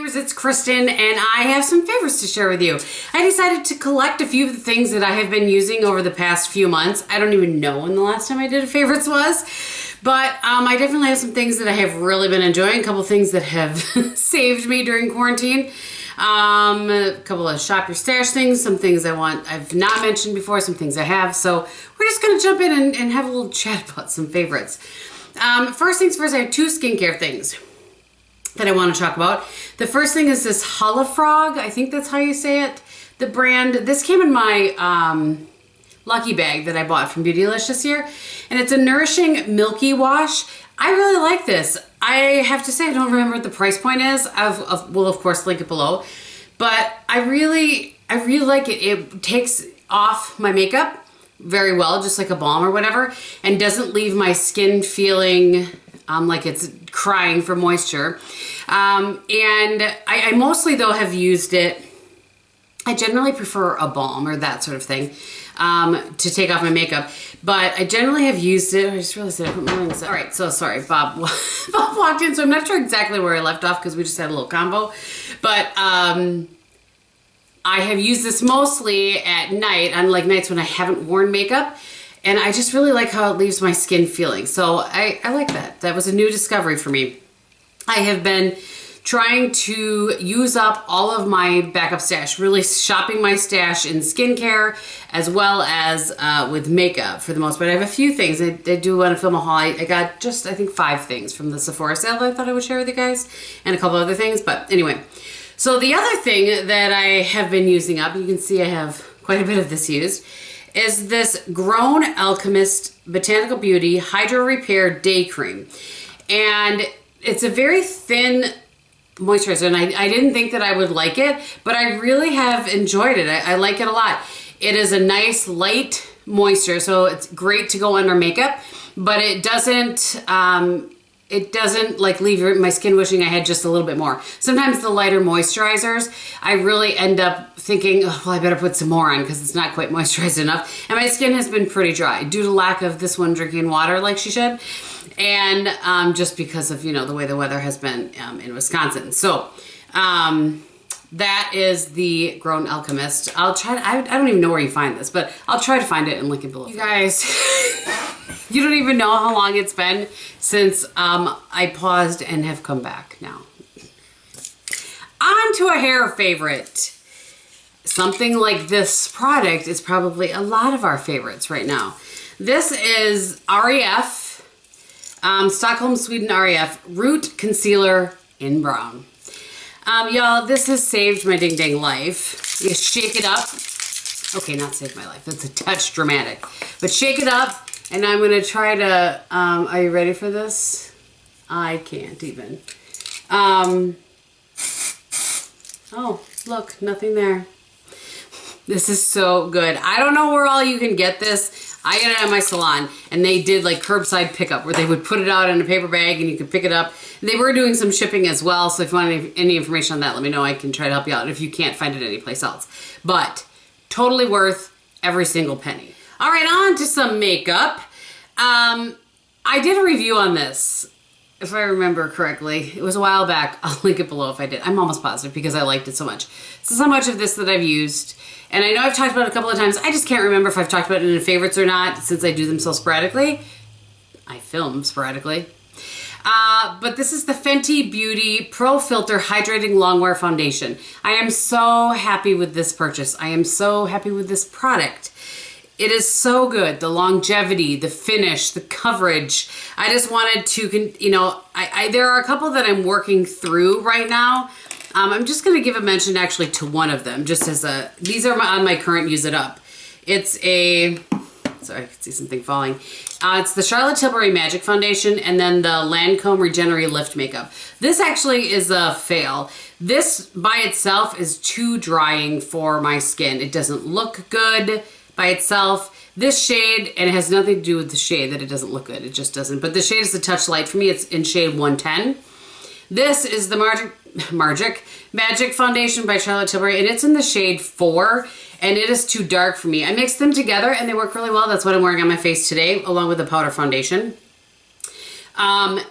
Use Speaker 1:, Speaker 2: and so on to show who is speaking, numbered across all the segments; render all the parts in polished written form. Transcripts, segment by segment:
Speaker 1: viewers, it's Kristin, and I have some favorites to share with you. I decided to collect a few of the things that I have been using over the past few months. I don't even know when the last time I did a favorites was, but I definitely have some things that I have really been enjoying, a couple things that have saved me during quarantine, a couple of shop your stash things, some things I've not mentioned before, some things I have, so we're just going to jump in and have a little chat about some favorites. First things first, I have two skincare things that I want to talk about. The first thing is this Frog. I think that's how you say it. The brand, this came in my lucky bag that I bought from Beautylicious this year, and it's a nourishing milky wash. I really like this. I have to say I don't remember what the price point is. We'll of course link it below, but I really like it. It takes off my makeup very well, just like a balm or whatever, and doesn't leave my skin feeling like it's crying for moisture. And I mostly though have used it, I generally prefer a balm or that sort of thing to take off my makeup, but I generally have used it. I just realized that I put my wings up. All right, so sorry, Bob walked in, so I'm not sure exactly where I left off because we just had a little combo, but I have used this mostly at night, on like nights when I haven't worn makeup. And I just really like how it leaves my skin feeling. So I like that. That was a new discovery for me. I have been trying to use up all of my backup stash, really shopping my stash in skincare as well as with makeup for the most part. I have a few things. I do want to film a haul. I got just, I think, 5 things from the Sephora sale that I thought I would share with you guys, and a couple other things. But anyway, so the other thing that I have been using up, you can see I have quite a bit of this used, is this Grown Alchemist Botanical Beauty Hydro Repair Day Cream. And it's a very thin moisturizer, and I didn't think that I would like it, but I really have enjoyed it. I like it a lot. It is a nice light moisture, so it's great to go under makeup, but it doesn't like leave my skin wishing I had just a little bit more. Sometimes the lighter moisturizers, I really end up thinking, oh, well, I better put some more on because it's not quite moisturized enough. And my skin has been pretty dry due to lack of this one drinking water like she should. And just because of, the way the weather has been in Wisconsin. So that is the Grown Alchemist. I'll try to, I don't even know where you find this, but I'll try to find it and link it below. You guys, you don't even know how long it's been since I paused and have come back now. On to a hair favorite. Something like this product is probably a lot of our favorites right now. This is REF, Stockholm, Sweden REF Root Concealer in Brown. Y'all, this has saved my ding dang life. You shake it up. Okay, not saved my life. That's a touch dramatic. But shake it up, and I'm gonna try to, are you ready for this? I can't even. Oh, look, nothing there. This is so good. I don't know where all you can get this. I get it at my salon, and they did like curbside pickup where they would put it out in a paper bag and you could pick it up. They were doing some shipping as well, so if you want any information on that, let me know. I can try to help you out if you can't find it anyplace else. But totally worth every single penny. All right, on to some makeup. I did a review on this, if I remember correctly. It was a while back. I'll link it below if I did. I'm almost positive because I liked it so much. So much of this that I've used. And I know I've talked about it a couple of times. I just can't remember if I've talked about it in favorites or not since I do them so sporadically. I film sporadically. But this is the Fenty Beauty Pro Filter Hydrating Longwear Foundation. I am so happy with this purchase. I am so happy with this product. It is so good. The longevity, the finish, the coverage. I just wanted to, there are a couple that I'm working through right now. I'm just going to give a mention actually to one of them, just as these are on my current use it up. It's sorry, I can see something falling. It's the Charlotte Tilbury Magic Foundation and then the Lancome Regenerate Lift Makeup. This actually is a fail. This by itself is too drying for my skin. It doesn't look good by itself. This shade, and it has nothing to do with the shade that it doesn't look good. It just doesn't. But the shade is a touch light for me. It's in shade 110. This is the Magic Foundation by Charlotte Tilbury, and it's in the shade 4, and it is too dark for me. I mixed them together, and they work really well. That's what I'm wearing on my face today, along with the powder foundation. And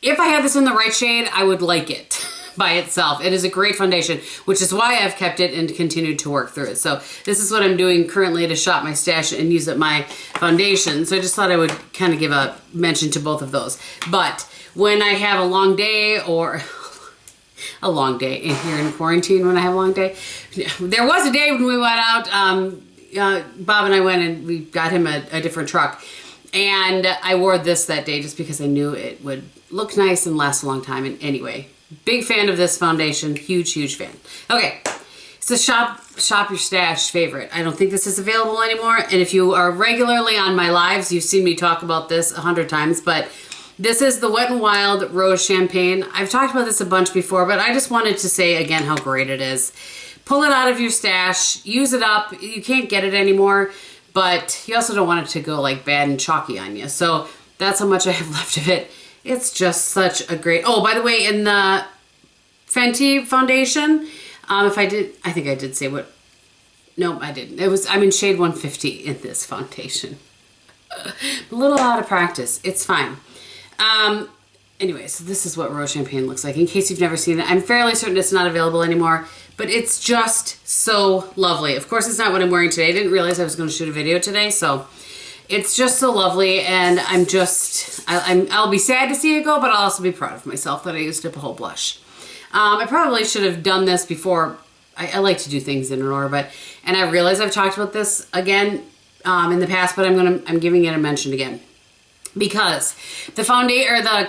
Speaker 1: if I had this in the right shade, I would like it. by itself. It is a great foundation, which is why I've kept it and continued to work through it. So this is what I'm doing currently to shop my stash and use up my foundation. So I just thought I would kind of give a mention to both of those. But when I have a long day, or a long day here in quarantine, when I have a long day, there was a day when we went out, Bob and I went and we got him a different truck. And I wore this that day just because I knew it would look nice and last a long time. And anyway, big fan of this foundation. Huge, huge fan. Okay, it's a shop your stash favorite. I don't think this is available anymore. And if you are regularly on my lives, you've seen me talk about this 100 times. But this is the Wet n Wild Rose Champagne. I've talked about this a bunch before, but I just wanted to say again how great it is. Pull it out of your stash. Use it up. You can't get it anymore. But you also don't want it to go like bad and chalky on you. So that's how much I have left of it. It's just such a great, oh, by the way, in the Fenty foundation, I think I did say what, no, I didn't. I'm in shade 150 in this foundation. A little out of practice. It's fine. Anyway, so this is what Rose Champagne looks like. In case you've never seen it, I'm fairly certain it's not available anymore, but it's just so lovely. Of course, it's not what I'm wearing today. I didn't realize I was going to shoot a video today, so it's just so lovely, and I'll be sad to see it go, but I'll also be proud of myself that I used up a whole blush. I probably should have done this before. I like to do things in an order, and I realize I've talked about this again in the past, but I'm giving it a mention again. Because the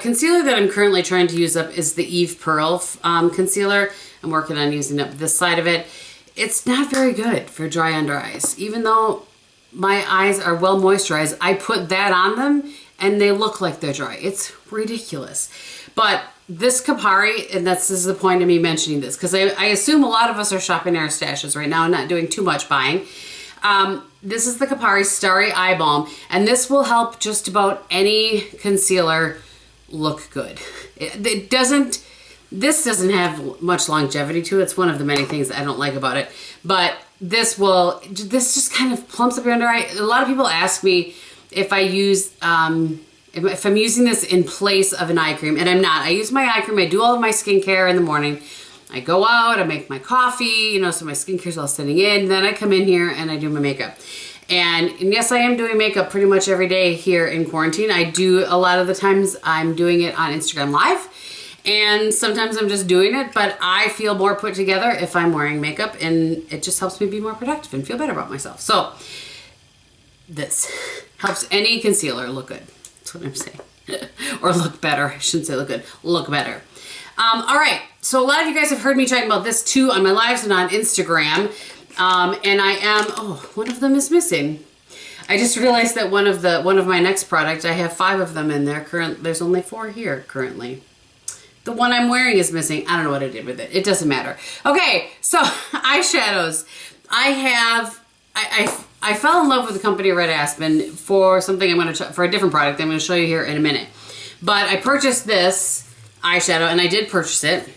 Speaker 1: concealer that I'm currently trying to use up is the Eve Pearl concealer. I'm working on using up this side of it. It's not very good for dry under eyes. Even though my eyes are well moisturized, I put that on them and they look like they're dry. It's ridiculous. But this Kapari, and this is the point of me mentioning this, because I assume a lot of us are shopping our stashes right now and not doing too much buying. This is the Kapari Starry Eye Balm, and this will help just about any concealer look good. This doesn't have much longevity to it. It's one of the many things that I don't like about it, but this just kind of plumps up your under eye. A lot of people ask me if I use, if I'm using this in place of an eye cream, and I'm not. I use my eye cream. I do all of my skincare in the morning. I go out, I make my coffee, so my skincare's all sitting in. Then I come in here and I do my makeup. And yes, I am doing makeup pretty much every day here in quarantine. I do, a lot of the times I'm doing it on Instagram Live. And sometimes I'm just doing it, but I feel more put together if I'm wearing makeup, and it just helps me be more productive and feel better about myself. So this helps any concealer look good. That's what I'm saying. Or look better. I shouldn't say look good. Look better. All right, so a lot of you guys have heard me talking about this too on my lives and on Instagram, and one of them is missing. I just realized that one of my next products, I have 5 of them in there. There's only 4 here currently. The one I'm wearing is missing. I don't know what I did with it. It doesn't matter. Okay, so eyeshadows. I fell in love with the company Red Aspen for something for a different product I'm going to show you here in a minute. But I purchased this eyeshadow, and I did purchase it.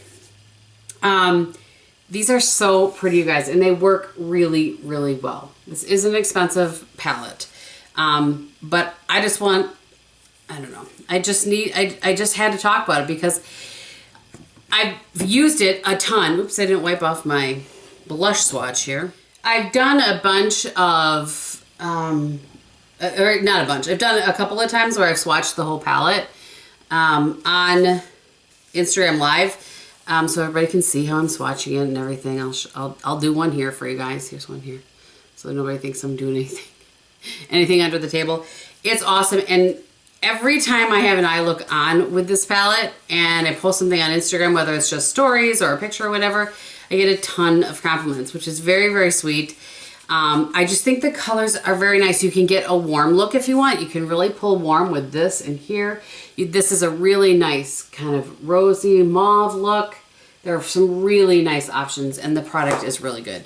Speaker 1: These are so pretty, you guys, and they work really, really well. This is an expensive palette, but I just had to talk about it because I've used it a ton. Oops, I didn't wipe off my blush swatch here. I've done a bunch of, or not a bunch, I've done a couple of times where I've swatched the whole palette on Instagram Live, so everybody can see how I'm swatching it and everything. I'll do one here for you guys. Here's one here, so nobody thinks I'm doing anything under the table. It's awesome, and every time I have an eye look on with this palette and I post something on Instagram, whether it's just stories or a picture or whatever, I get a ton of compliments, which is very, very sweet. I just think the colors are very nice. You can get a warm look if you want. You can really pull warm with this and here. This is a really nice kind of rosy mauve look. There are some really nice options, and the product is really good.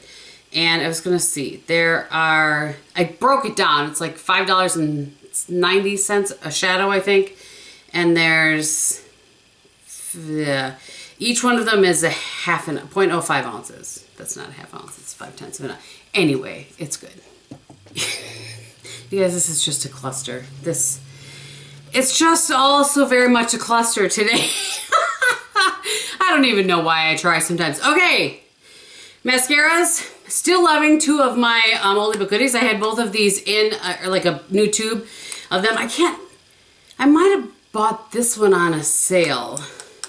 Speaker 1: And I was gonna see, I broke it down. It's like $5.90 a shadow, I think. And there's, each one of them is 0.05 ounces. That's not a half ounce, it's 0.5 of an ounce. Anyway, it's good. You guys, this is just a cluster. It's just also very much a cluster today. I I don't even know why I try sometimes. Okay, mascaras. Still loving two of my Oldie But Goodies. I had both of these in like a new tube of them. I might have bought this one on a sale,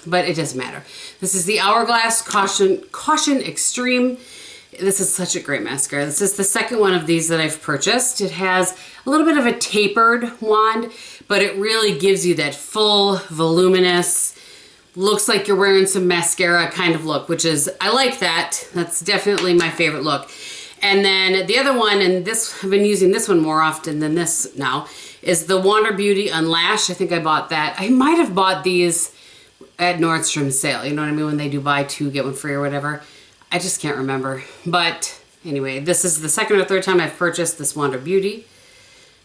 Speaker 1: but it doesn't matter. This is the Hourglass Caution Extreme. This is such a great mascara. This is the second one of these that I've purchased. It has a little bit of a tapered wand, but it really gives you that full, voluminous, looks like you're wearing some mascara kind of look, which is, I like that. That's definitely my favorite look. And then the other one, and this, I've been using this one more often than this now, is the Wander Beauty Unlash. I think I bought that. I might have bought these at Nordstrom sale. You know what I mean? When they do buy two, get one free or whatever. I just can't remember. But anyway, this is the second or third time I've purchased this Wander Beauty.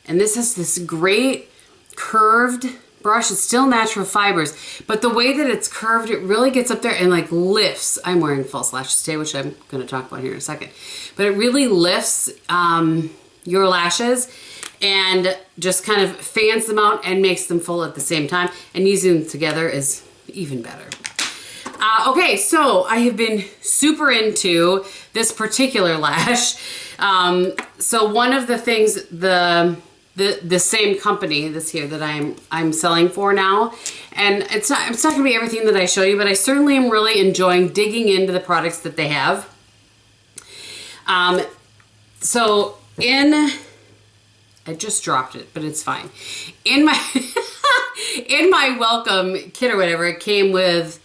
Speaker 1: And this is this great curved brush. It's still natural fibers, but the way that it's curved, it really gets up there and like lifts. I'm wearing false lashes today, which I'm going to talk about here in a second. But it really lifts your lashes and just kind of fans them out and makes them full at the same time. And using them together is even better. Okay, so I have been super into this particular lash. So one of the things, the same company, this here that I'm selling for now, and it's not gonna be everything that I show you, but I certainly am really enjoying digging into the products that they have. So I just dropped it, but it's fine. In my in my welcome kit or whatever, it came with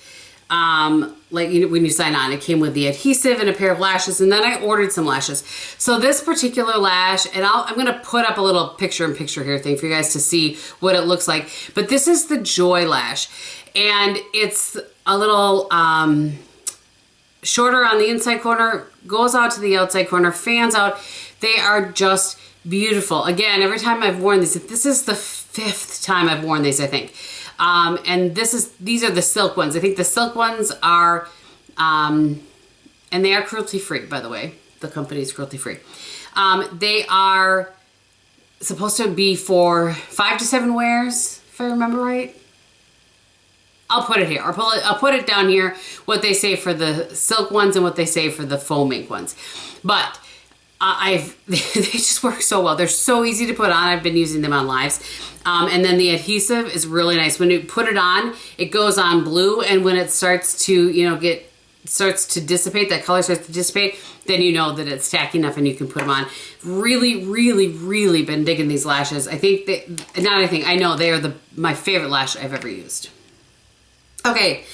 Speaker 1: like, you know, when you sign on, it came with the adhesive and a pair of lashes, and then I ordered some lashes. So this particular lash, and I'm gonna put up a little picture-in-picture here thing for you guys to see what it looks like. But this is the Joy Lash, and it's a little shorter on the inside corner, goes out to the outside corner, fans out. They are just beautiful. Again, every time I've worn these, this is the 5th time I've worn these, I think. And these are the silk ones. I think the silk ones are, and they are cruelty-free, by the way. The company is cruelty-free. They are supposed to be for 5 to 7 wears, if I remember right. I'll put it here. I'll put it down here, what they say for the silk ones and what they say for the faux mink ones. But they just work so well. They're so easy to put on. I've been using them on lives. And then the adhesive is really nice. When you put it on, it goes on blue, and when it starts to, you know, starts to dissipate, that color starts to dissipate, then you know that it's tacky enough and you can put them on. Really, really, really been digging these lashes. I know they are my favorite lash I've ever used. Okay.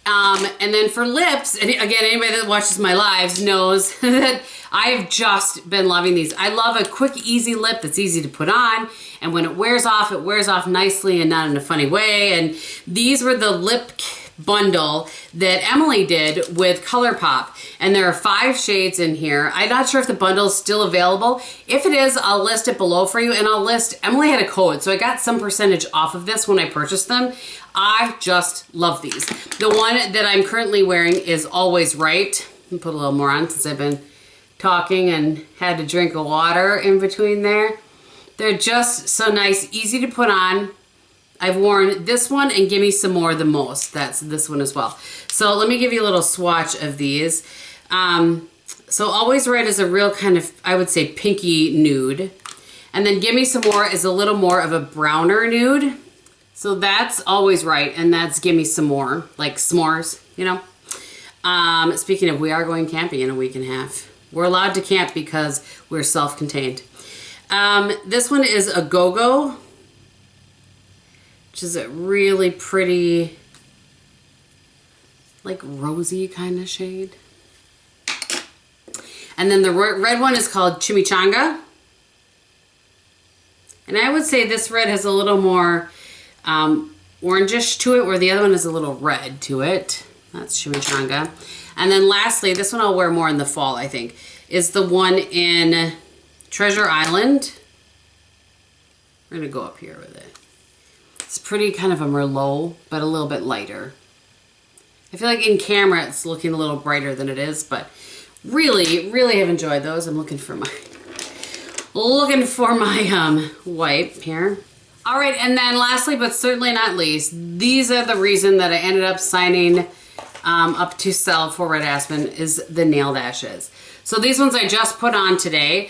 Speaker 1: And then for lips, and again, anybody that watches my lives knows that I've just been loving these. I love a quick, easy lip that's easy to put on, and when it wears off nicely and not in a funny way. And these were the lip bundle that Emily did with ColourPop, and there are 5 shades in here. I'm not sure if the bundle is still available. If it is, I'll list it below for you, and Emily had a code, so I got some percentage off of this when I purchased them. I just love these. The one that I'm currently wearing is Always Right. I'll put a little more on since I've been talking and had to drink of water in between there. They're just so nice, easy to put on. I've worn this one and Gimme Some More the most. That's this one as well. So let me give you a little swatch of these. So Always Right is a real kind of, I would say, pinky nude. And then Gimme Some More is a little more of a browner nude. So that's Always Right, and that's Gimme Some More, like s'mores, you know. Speaking of, we are going camping in a week and a half. We're allowed to camp because we're self-contained. This one is a Go-Go, which is a really pretty, like rosy kind of shade. And then the red one is called Chimichanga. And I would say this red has a little more orangish to it, where the other one is a little red to it. That's Chimichanga. And then lastly, this one I'll wear more in the fall, I think, is the one in Treasure Island. We're gonna go up here with it. It's pretty kind of a Merlot, but a little bit lighter. I feel like in camera it's looking a little brighter than it is, but really, really have enjoyed those. I'm looking for my wipe here. All right, and then lastly, but certainly not least, these are the reason that I ended up signing up to sell for Red Aspen is the nail dashes. So these ones I just put on today.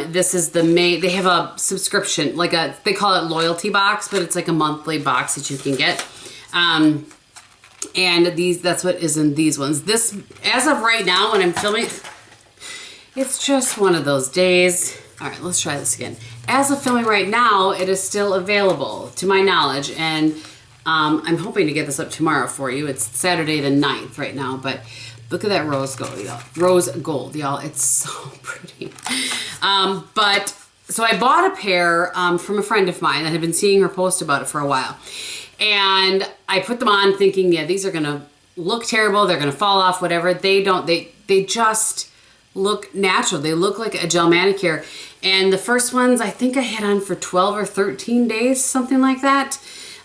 Speaker 1: This is the they have a subscription, like they call it loyalty box, but it's like a monthly box that you can get. And that's what is in these ones. This, as of right now when I'm filming, it's just one of those days. All right, let's try this again. As of filming right now, it is still available to my knowledge, and I'm hoping to get this up tomorrow for you. It's Saturday the 9th right now, but look at that rose gold, y'all. Rose gold, y'all. It's so pretty. So I bought a pair from a friend of mine that had been seeing her post about it for a while. And I put them on thinking, yeah, these are going to look terrible. They're going to fall off, whatever. They don't. They just look natural. They look like a gel manicure. And the first ones, I think I had on for 12 or 13 days, something like that.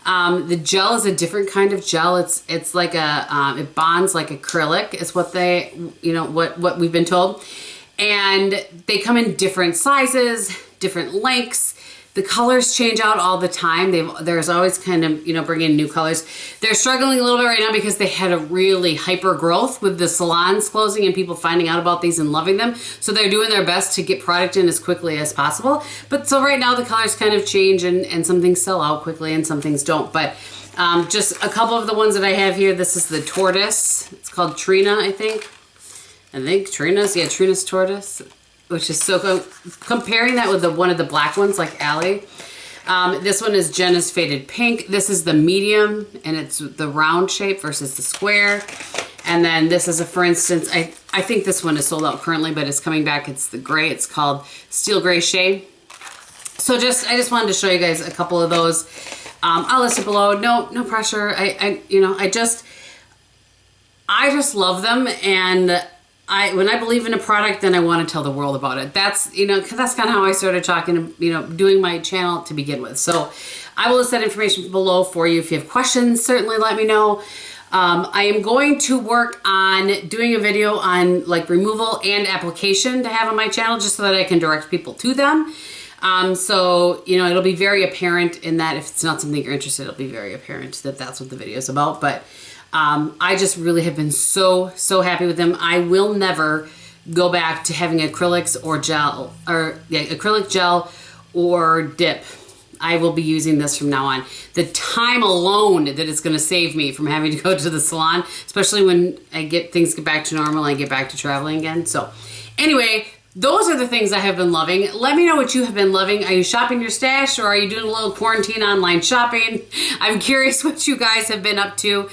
Speaker 1: The gel is a different kind of gel. It's like it bonds like acrylic is what what we've been told. And they come in different sizes, different lengths. The colors change out all the time. There's always kind of, bringing in new colors. They're struggling a little bit right now because they had a really hyper growth with the salons closing and people finding out about these and loving them. So they're doing their best to get product in as quickly as possible. But so right now the colors kind of change and some things sell out quickly and some things don't. But just a couple of the ones that I have here. This is the tortoise. It's called Trina, I think. Trina's tortoise, which is so good. Comparing that with one of the black ones like Allie. This one is Jenna's Faded Pink. This is the medium, and it's the round shape versus the square. And then this is for instance, I think this one is sold out currently, but it's coming back. It's the gray. It's called Steel Gray Shade. So I just wanted to show you guys a couple of those. I'll list it below. No pressure. I just love them, and when I believe in a product, then I want to tell the world about it. That's, because that's kind of how I started talking, doing my channel to begin with. So I will list that information below for you. If you have questions, certainly let me know. I am going to work on doing a video on like removal and application to have on my channel just so that I can direct people to them. So, it'll be very apparent in that if it's not something you're interested in, it'll be very apparent that that's what the video is about. But I just really have been so happy with them. I will never go back to having acrylics or gel, acrylic gel or dip. I will be using this from now on. The time alone that it's going to save me from having to go to the salon, especially when things get back to normal and I get back to traveling again. So anyway, those are the things I have been loving. Let me know what you have been loving. Are you shopping your stash, or are you doing a little quarantine online shopping? I'm curious what you guys have been up to.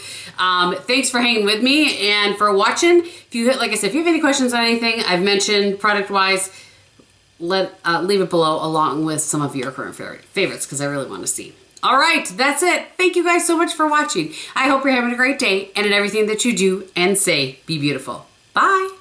Speaker 1: Thanks for hanging with me and for watching. Like I said, if you have any questions on anything I've mentioned product-wise, leave it below along with some of your current favorites because I really want to see. All right, that's it. Thank you guys so much for watching. I hope you're having a great day, and in everything that you do and say, be beautiful. Bye.